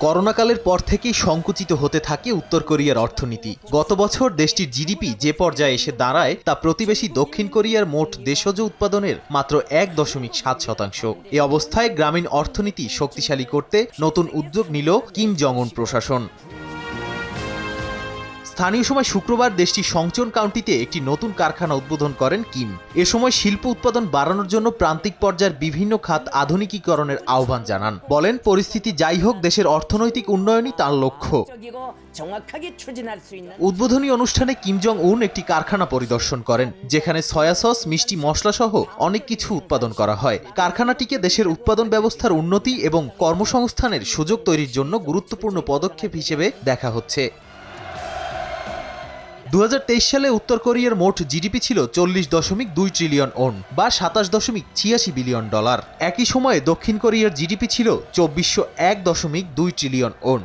করোনাকালের পর থেকেই সংকুচিত হতে থাকে উত্তর কোরিয়ার অর্থনীতি। গত বছর দেশটির জিডিপি যে পর্যায়ে এসে দাঁড়ায় তা প্রতিবেশী দক্ষিণ কোরিয়ার মোট দেশজ উৎপাদনের মাত্র 1.7%। এ অবস্থায় গ্রামীণ অর্থনীতি শক্তিশালী করতে নতুন উদ্যোগ নিল কিম জং উন প্রশাসন। স্থানীয় সময় শুক্রবার দেশটির সংচন কাউন্টিতে একটি নতুন কারখানা উদ্বোধন করেন কিম। এ সময় শিল্প উৎপাদন বাড়ানোর জন্য প্রান্তিক পর্যায়ের বিভিন্ন খাত আধুনিকীকরণের আহ্বান জানান। বলেন, পরিস্থিতি যাই হোক, দেশের অর্থনৈতিক উন্নয়নই তার লক্ষ্য। উদ্বোধনী অনুষ্ঠানে কিম জং উন একটি কারখানা পরিদর্শন করেন, যেখানে সয়া সস, মিষ্টি মশলা সহ অনেক কিছু উৎপাদন করা হয়। কারখানাটিকে দেশের উৎপাদন ব্যবস্থার উন্নতি এবং কর্মসংস্থানের সুযোগ তৈরির জন্য গুরুত্বপূর্ণ পদক্ষেপ হিসেবে দেখা হচ্ছে। 2023 সালে উত্তর কোরিয়ার মোট জিডিপি ছিল 40.2 ট্রিলিয়ন ওন বা $27.86 বিলিয়ন। একই সময়ে দক্ষিণ কোরিয়ার জিডিপি ছিল 2401.2 ট্রিলিয়ন ওন।